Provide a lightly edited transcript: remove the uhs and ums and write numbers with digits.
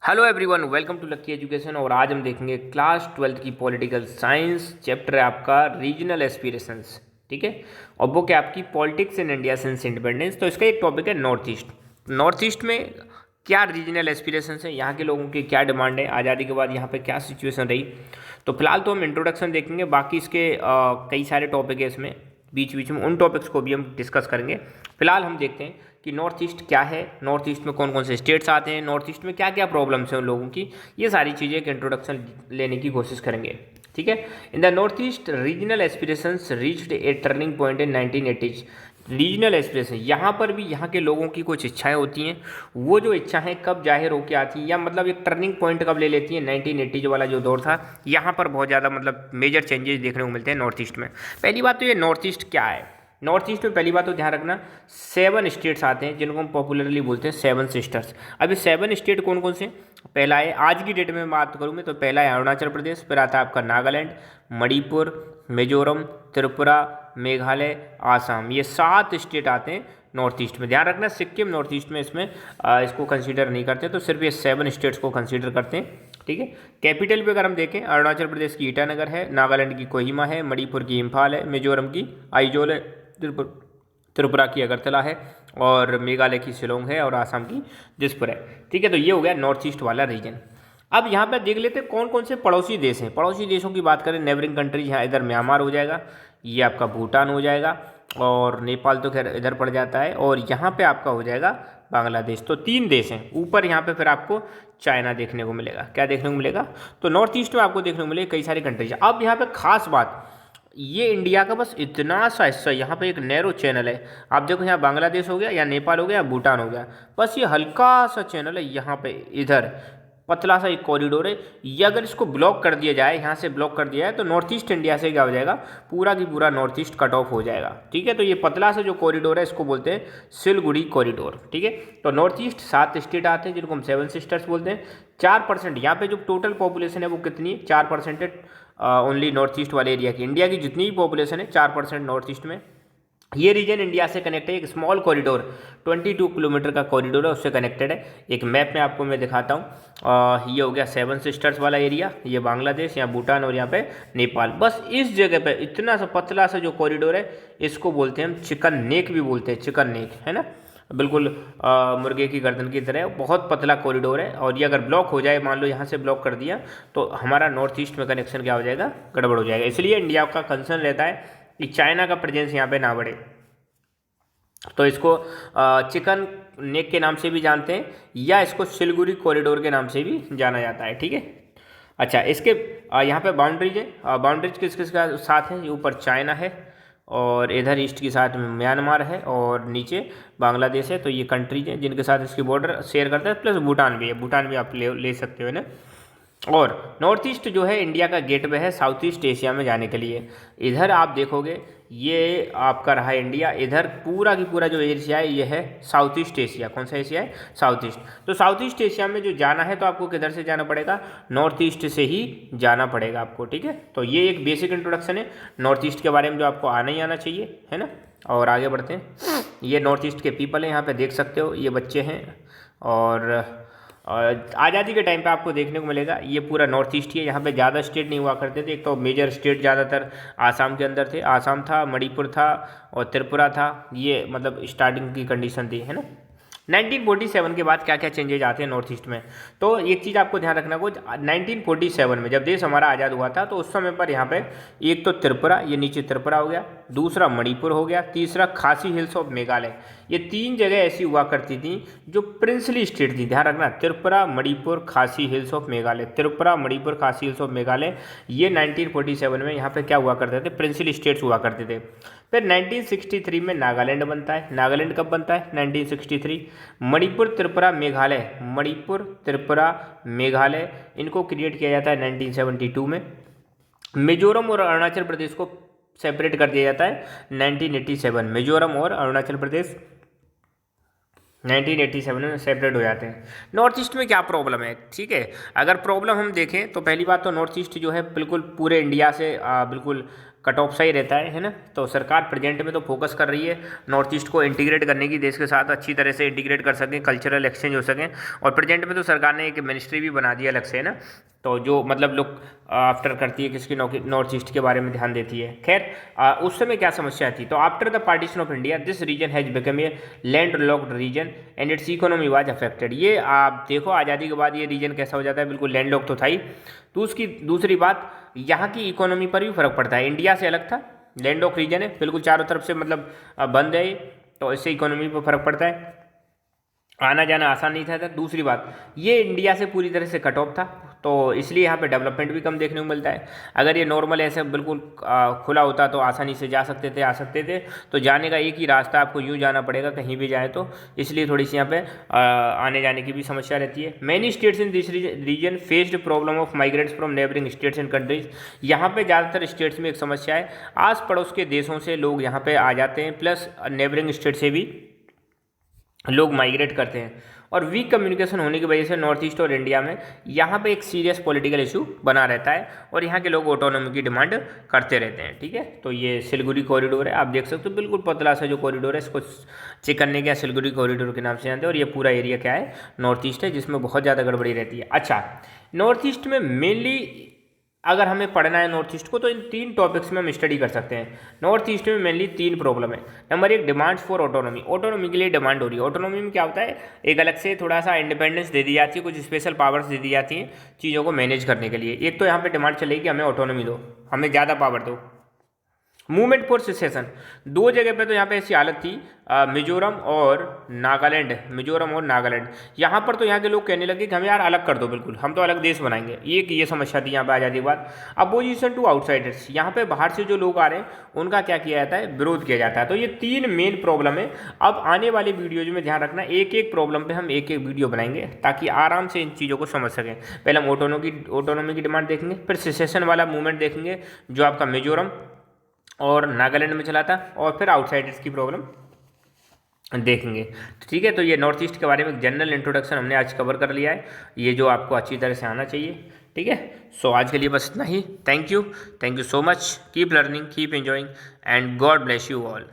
Hello everyone, welcome to Lucky Education. और आज हम देखेंगे क्लास 12th की पॉलिटिकल साइंस। चैप्टर है आपका रीजनल एस्पिरेशंस। ठीक है, और बुक है आपकी politics in India since independence. तो इसका एक टॉपिक है नॉर्थ ईस्ट। नॉर्थ ईस्ट में क्या रीजनल एस्पिरेशंस है, यहाँ के लोगों की क्या डिमांड है, आज़ादी के बाद यहाँ पे क्या सिचुएशन रही। तो फिलहाल तो हम इंट्रोडक्शन देखेंगे, बाकी इसके कई सारे टॉपिक है इसमें, बीच बीच में उन टॉपिक्स को भी हम डिस्कस करेंगे। फिलहाल हम देखते हैं कि नॉर्थ ईस्ट क्या है, नॉर्थ ईस्ट में कौन कौन से स्टेट्स आते हैं, नॉर्थ ईस्ट में क्या क्या प्रॉब्लम्स हैं उन लोगों की। ये सारी चीज़ें एक इंट्रोडक्शन लेने की कोशिश करेंगे। ठीक है, in the north east regional aspirations reached A turning point in 1980s। Regional aspiration, यहाँ पर भी यहाँ के लोगों की कुछ इच्छाएं होती हैं। वो जो इच्छाएं कब जाहिर होकर आती हैं, या मतलब एक टर्निंग पॉइंट कब ले लेती हैं, 1980s वाला जो दौर था, यहाँ पर बहुत ज़्यादा मतलब मेजर चेंजेस देखने को मिलते हैं नॉर्थ ईस्ट में। पहली बात तो ये नॉर्थ ईस्ट क्या है। नॉर्थ ईस्ट में पहली बात तो ध्यान रखना, 7 स्टेट्स आते हैं जिनको हम पॉपुलरली बोलते हैं 7 सिस्टर्स। अभी 7 स्टेट कौन कौन से, पहला है, आज की डेट में बात करूँ मैं तो पहला है अरुणाचल प्रदेश, फिर आता है आपका नागालैंड, मणिपुर, मिजोरम, त्रिपुरा, मेघालय, आसाम। ये 7 स्टेट आते हैं नॉर्थ ईस्ट में। ध्यान रखना, सिक्किम नॉर्थ ईस्ट में इसमें इसको कंसीडर नहीं करते, तो सिर्फ ये 7 स्टेट्स को कंसीडर करते हैं। ठीक है, कैपिटल पे अगर हम देखें, अरुणाचल प्रदेश की ईटानगर है, नागालैंड की कोहिमा है, मणिपुर की इम्फाल है, मिजोरम की आइजोल है, त्रिपुरा की अगरतला है, और मेघालय की शिलोंग है, और आसाम की दिसपुर है। ठीक है, तो ये हो गया नॉर्थ ईस्ट वाला रीजन। अब यहाँ पर देख लेते हैं कौन कौन से पड़ोसी देश हैं। पड़ोसी देशों की बात करें, नेबरिंग कंट्रीज, यहाँ इधर म्यांमार हो जाएगा, ये आपका भूटान हो जाएगा, और नेपाल तो खैर इधर पड़ जाता है, और यहाँ पे आपका हो जाएगा बांग्लादेश। तो 3 देश हैं। ऊपर यहाँ पे फिर आपको चाइना देखने को मिलेगा। क्या देखने को मिलेगा, तो नॉर्थ ईस्ट में आपको देखने को मिलेगा कई सारी कंट्रीज। अब यहाँ पे खास बात, ये इंडिया का बस इतना सा हिस्सा, यहाँ पे एक नैरो चैनल है। आप देखो, यहाँ बांग्लादेश हो गया, या नेपाल हो गया, या भूटान हो गया, बस ये हल्का सा चैनल है यहाँ पे, इधर पतला सा एक कॉरिडोर है। ये अगर इसको ब्लॉक कर दिया जाए, यहाँ से ब्लॉक कर दिया जाए, तो नॉर्थ ईस्ट इंडिया से क्या हो जाएगा, पूरा की पूरा नॉर्थ ईस्ट कट ऑफ हो जाएगा। ठीक है, तो ये पतला सा जो कॉरिडोर है इसको बोलते हैं सिलगुड़ी कॉरिडोर। ठीक है, तो नॉर्थ ईस्ट 7 स्टेट आते हैं जिनको हम 7 सिस्टर्स बोलते हैं। 4% यहाँ पे जो टोटल पॉपुलेशन है वो कितनी है, 4% है ओनली नॉर्थ ईस्ट वाले एरिया की। इंडिया की जितनी भी पॉपुलेशन है 4% नॉर्थ ईस्ट में। ये रीजन इंडिया से कनेक्ट है, एक स्मॉल कॉरिडोर, 22 किलोमीटर का कॉरिडोर है, उससे कनेक्टेड है। एक मैप में आपको मैं दिखाता हूँ। ये हो गया 7 सिस्टर्स वाला एरिया, ये बांग्लादेश, यहाँ भूटान, और यहाँ पे नेपाल। बस इस जगह पे इतना सा पतला सा जो कॉरिडोर है, इसको बोलते हैं हम चिकन नेक भी बोलते हैं, चिकन नेक, है ना, बिल्कुल मुर्गे की गर्दन की तरह बहुत पतला कॉरिडोर है। और ये अगर ब्लॉक हो जाए, मान लो यहाँ से ब्लॉक कर दिया, तो हमारा नॉर्थ ईस्ट में कनेक्शन क्या हो जाएगा, गड़बड़ हो जाएगा। इसलिए इंडिया का कंसर्न रहता है कि चाइना का प्रेजेंस यहाँ पे ना बढ़े। तो इसको चिकन नेक के नाम से भी जानते हैं, या इसको सिलगुड़ी कॉरिडोर के नाम से भी जाना जाता है। ठीक है, अच्छा, इसके यहाँ पे बाउंड्रीज है। बाउंड्रीज किस किस का साथ है, ये ऊपर चाइना है, और इधर ईस्ट के साथ में म्यांमार है, और नीचे बांग्लादेश है। तो ये कंट्रीज हैं जिनके साथ इसकी बॉर्डर शेयर करता है, प्लस भूटान भी है। भूटान भी आप ले सकते हो ना। और नॉर्थ ईस्ट जो है इंडिया का गेटवे है साउथ ईस्ट एशिया में जाने के लिए। इधर आप देखोगे, ये आपका रहा इंडिया, इधर पूरा की पूरा जो एशिया है ये है साउथ ईस्ट एशिया। कौन सा एशिया है, साउथ ईस्ट। तो साउथ ईस्ट एशिया में जो जाना है, तो आपको किधर से जाना पड़ेगा, नॉर्थ ईस्ट से ही जाना पड़ेगा आपको। ठीक है, तो ये एक बेसिक इंट्रोडक्शन है नॉर्थ ईस्ट के बारे में, जो आपको आना ही आना चाहिए, है ना। और आगे बढ़ते हैं। ये नॉर्थ ईस्ट के पीपल हैं, यहाँ पे देख सकते हो, ये बच्चे हैं। और आज़ादी के टाइम पे आपको देखने को मिलेगा ये पूरा नॉर्थ ईस्ट ही है। यहाँ पे ज़्यादा स्टेट नहीं हुआ करते थे। एक तो मेजर स्टेट ज़्यादातर आसाम के अंदर थे, आसाम था, मणिपुर था, और त्रिपुरा था। ये मतलब स्टार्टिंग की कंडीशन थी, है ना। 1947 के बाद क्या क्या चेंजेज आते हैं नॉर्थ ईस्ट में, तो एक चीज़ आपको ध्यान रखना को, 1947 में जब देश हमारा आज़ाद हुआ था, तो उस समय पर यहाँ पे एक तो त्रिपुरा, ये नीचे त्रिपुरा हो गया, दूसरा मणिपुर हो गया, तीसरा खासी हिल्स ऑफ मेघालय। ये 3 जगह ऐसी हुआ करती थी जो प्रिंसली स्टेट थी। ध्यान रखना, त्रिपुरा, मणिपुर, खासी हिल्स ऑफ मेघालय, त्रिपुरा, मणिपुर, खासी हिल्स ऑफ मेघालय। ये 1947 में यहाँ पे क्या हुआ करते थे, प्रिंसली स्टेट्स हुआ करते थे। फिर 1963 में नागालैंड बनता है। नागालैंड कब बनता है, 1963। मणिपुर, त्रिपुरा, मेघालय, मणिपुर, त्रिपुरा, मेघालय, इनको क्रिएट किया जाता है 1972 में। मिजोरम और अरुणाचल प्रदेश को सेपरेट कर दिया जाता है 1987। मिजोरम और अरुणाचल प्रदेश 1987 में सेपरेट हो जाते हैं। नॉर्थ ईस्ट में क्या प्रॉब्लम है, ठीक है, अगर प्रॉब्लम हम देखें तो पहली बात तो नॉर्थ ईस्ट जो है बिल्कुल पूरे इंडिया से बिल्कुल कट ऑफ सही रहता है ना। तो सरकार प्रेजेंट में तो फोकस कर रही है नॉर्थ ईस्ट को इंटीग्रेट करने की, देश के साथ अच्छी तरह से इंटीग्रेट कर सकें, कल्चरल एक्सचेंज हो सकें। और प्रेजेंट में तो सरकार ने एक मिनिस्ट्री भी बना दी अलग से, है ना। तो जो मतलब लोग आफ्टर करती है किसकी नॉर्थ ईस्ट के बारे में ध्यान देती है। खैर उस समय क्या समस्या थी, तो after the partition of India this region has become a landlocked region and its economy was affected. ये आप देखो आज़ादी के बाद ये रीजन कैसा हो जाता है, बिल्कुल लैंड लॉक तो था ही। तो उसकी दूसरी बात, यहाँ की इकोनॉमी पर भी फर्क पड़ता है। इंडिया से अलग था, लैंड लॉक रीजन है, बिल्कुल चारों तरफ से मतलब बंद है, तो इससे इकोनॉमी पर फर्क पड़ता है, आना जाना आसान नहीं था। दूसरी बात, ये इंडिया से पूरी तरह से कट ऑफ था, तो इसलिए यहाँ पे डेवलपमेंट भी कम देखने को मिलता है। अगर ये नॉर्मल ऐसे बिल्कुल खुला होता तो आसानी से जा सकते थे, आ सकते थे। तो जाने का एक ही रास्ता, आपको यूँ जाना पड़ेगा कहीं भी जाए तो, इसलिए थोड़ी सी यहाँ पे आने जाने की भी समस्या रहती है। Many states in this region faced problem of migrates from neighbouring states and countries. यहाँ पे ज़्यादातर स्टेट्स में एक समस्या है, आस पड़ोस के देशों से लोग यहाँ पे आ जाते हैं, प्लस नेबरिंग स्टेट से भी लोग माइग्रेट करते हैं। और वीक कम्युनिकेशन होने की वजह से नॉर्थ ईस्ट और इंडिया में यहाँ पे एक सीरियस पॉलिटिकल इशू बना रहता है, और यहाँ के लोग ऑटोनॉमी की डिमांड करते रहते हैं। ठीक है, तो ये सिलगुड़ी कॉरिडोर है, आप देख सकते हो बिल्कुल पतला सा जो कॉरिडोर है, इसको चेक करने के सिलगुड़ी कॉरिडोर के नाम से जानते हैं। और ये पूरा एरिया क्या है, नॉर्थ ईस्ट है, जिसमें बहुत ज़्यादा गड़बड़ी रहती है। अच्छा, नॉर्थ ईस्ट में मेनली अगर हमें पढ़ना है नॉर्थ ईस्ट को, तो इन 3 टॉपिक्स में हम स्टडी कर सकते हैं। नॉर्थ ईस्ट में मेनली 3 प्रॉब्लम है। Number 1, demand for autonomy, autonomy के लिए डिमांड हो रही है। ऑटोनॉमी में क्या होता है, एक अलग से थोड़ा सा इंडिपेंडेंस दे दी जाती है, कुछ स्पेशल पावर्स दे दी जाती हैं चीज़ों को मैनेज करने के लिए। एक तो यहाँ पे डिमांड चलेगी, हमें ऑटोनॉमी दो, हमें ज़्यादा पावर दो। मूवमेंट फॉर सिसेशन, 2 जगह पे तो यहाँ पे ऐसी हालत थी, मिजोरम और नागालैंड, मिजोरम और नागालैंड। यहाँ पर तो यहाँ के लोग कहने लगे कि हमें यार अलग कर दो, बिल्कुल हम तो अलग देश बनाएंगे। ये समस्या थी यहाँ पे आज़ादी के बाद। अपोजिशन टू आउटसाइडर्स, यहाँ पे बाहर से जो लोग आ रहे हैं उनका क्या किया जाता है, विरोध किया जाता है। तो ये 3 मेन प्रॉब्लम है। अब आने वाली वीडियोज में ध्यान रखना, एक एक प्रॉब्लम पे हम एक एक वीडियो बनाएंगे ताकि आराम से इन चीज़ों को समझ सकें। पहले हम ऑटोनॉमी की डिमांड देखेंगे, फिर सिसेशन वाला मूवमेंट देखेंगे जो आपका मिजोरम और नागालैंड में चला था, और फिर आउटसाइडर्स की प्रॉब्लम देखेंगे। ठीक है, तो ये नॉर्थ ईस्ट के बारे में जनरल इंट्रोडक्शन हमने आज कवर कर लिया है, ये जो आपको अच्छी तरह से आना चाहिए। ठीक है, सो आज के लिए बस इतना ही। Thank you so much, keep learning, keep enjoying and God bless you all.